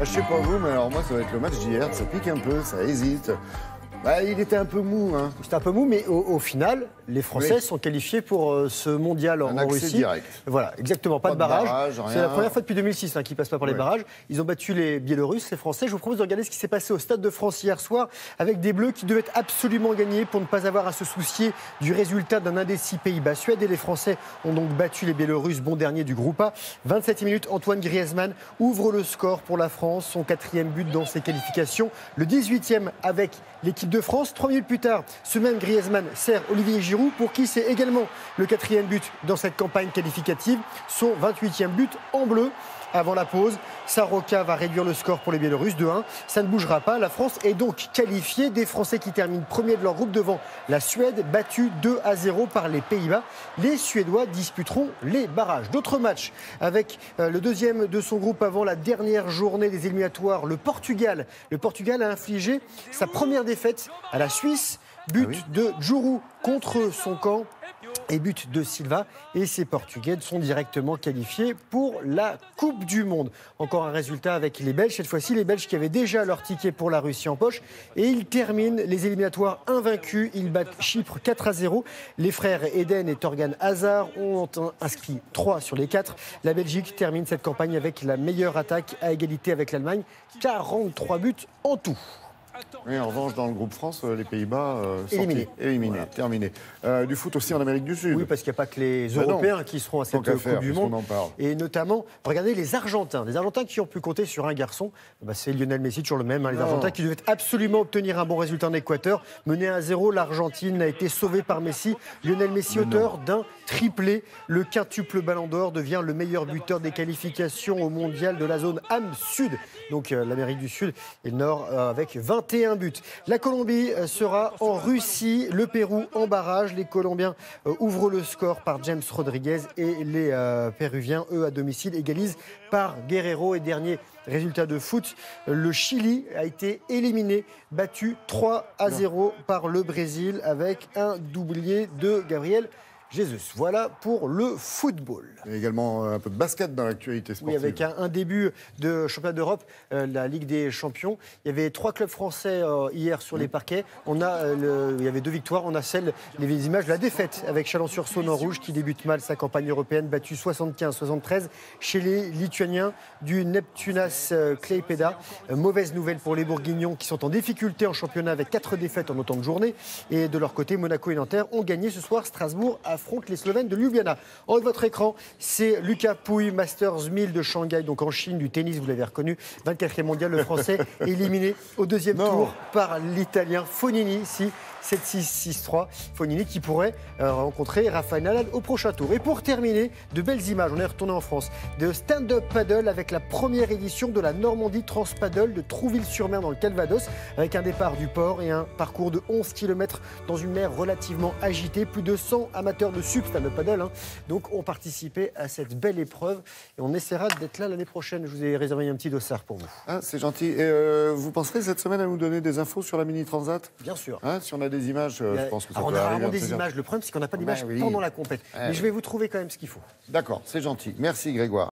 Je sais pas vous, mais alors moi, ça va être le match d'hier. Ça pique un peu, ça hésite. Bah, il était un peu mou. Hein. C'était un peu mou, mais au final, les Français sont qualifiés pour ce mondial en Russie. Direct. Voilà, exactement, pas de barrage. C'est rien. la première fois depuis 2006 qu'ils passent pas par les barrages. Ils ont battu les Biélorusses, les Français. Je vous propose de regarder ce qui s'est passé au Stade de France hier soir avec des Bleus qui devaient absolument gagner pour ne pas avoir à se soucier du résultat d'un indécis Pays-Bas-Suède. Et les Français ont donc battu les Biélorusses, bon dernier du groupe A. 27e minute, Antoine Griezmann ouvre le score pour la France, son 4e but dans ses qualifications. Le 18e avec l'équipe de France. 3 minutes plus tard, ce même Griezmann sert Olivier Giroud, pour qui c'est également le 4e but dans cette campagne qualificative, son 28e but en bleu. Avant la pause, Saroka va réduire le score pour les Biélorusses 2-1. Ça ne bougera pas. La France est donc qualifiée. Des Français qui terminent premier de leur groupe devant la Suède, battue 2-0 par les Pays-Bas. Les Suédois disputeront les barrages. D'autres matchs avec le deuxième de son groupe avant la dernière journée des éliminatoires, le Portugal. Le Portugal a infligé sa première défaite à la Suisse. But de Djourou contre son camp. Et but de Silva, et ces Portugais sont directement qualifiés pour la Coupe du Monde. Encore un résultat avec les Belges, cette fois-ci les Belges qui avaient déjà leur ticket pour la Russie en poche, et ils terminent les éliminatoires invaincus. Ils battent Chypre 4-0. Les frères Eden et Torgan Hazard ont inscrit 3 sur les 4. La Belgique termine cette campagne avec la meilleure attaque à égalité avec l'Allemagne, 43 buts en tout. Oui, en revanche, dans le groupe France, les Pays-Bas éliminés. Voilà. Terminé. Du foot aussi en Amérique du Sud. Oui, parce qu'il n'y a pas que les Européens qui seront à cette Coupe du Monde. Et notamment, regardez les Argentins. Les Argentins qui ont pu compter sur un garçon. C'est Lionel Messi, toujours le même. Les Argentins qui devaient absolument obtenir un bon résultat en Équateur. Mené à 0, l'Argentine a été sauvée par Messi. Lionel Messi, auteur d'un triplé. Le quintuple Ballon d'Or devient le meilleur buteur des qualifications au mondial de la zone AM Sud. Donc l'Amérique du Sud et le Nord avec 21 buts. La Colombie sera en Russie, le Pérou en barrage. Les Colombiens ouvrent le score par James Rodriguez et les Péruviens, eux, à domicile, égalisent par Guerrero. Et dernier résultat de foot, le Chili a été éliminé, battu 3-0 par le Brésil avec un doublé de Gabriel Jesus. Voilà pour le football. Il y a également un peu de basket dans l'actualité sportive. Oui, avec un début de championnat d'Europe, la Ligue des Champions. Il y avait 3 clubs français hier sur les parquets. Il y avait 2 victoires. On a les images de la défaite avec Chalon-sur-Saône en rouge qui débute mal sa campagne européenne, battue 75-73 chez les Lituaniens du Neptunas Klaipėda. Mauvaise nouvelle pour les Bourguignons qui sont en difficulté en championnat avec 4 défaites en autant de journées. Et de leur côté, Monaco et Nanterre ont gagné ce soir. Strasbourg affronte les Slovènes de Ljubljana. En haut de votre écran, c'est Lucas Pouille, Masters 1000 de Shanghai, donc en Chine, du tennis, vous l'avez reconnu, 24e mondial, le Français éliminé au deuxième tour par l'Italien Fognini, 7-6, 6-3. Fognini qui pourrait rencontrer Rafael Nadal au prochain tour. Et pour terminer, de belles images, on est retourné en France, de stand-up paddle avec la première édition de la Normandie Transpaddle de Trouville-sur-Mer dans le Calvados, avec un départ du port et un parcours de 11 km dans une mer relativement agitée. Plus de 100 amateurs de stand-up paddle donc ont participé à cette belle épreuve et on essaiera d'être là l'année prochaine. Je vous ai réservé un petit dossard pour vous. Ah, c'est gentil. Et vous penserez cette semaine à nous donner des infos sur la Mini Transat ? Bien sûr. Si on a des images, je pense que ça peut on a arriver. rarement des images. Le problème, c'est qu'on n'a pas d'images pendant la compète. Mais je vais vous trouver quand même ce qu'il faut. D'accord, c'est gentil. Merci Grégoire.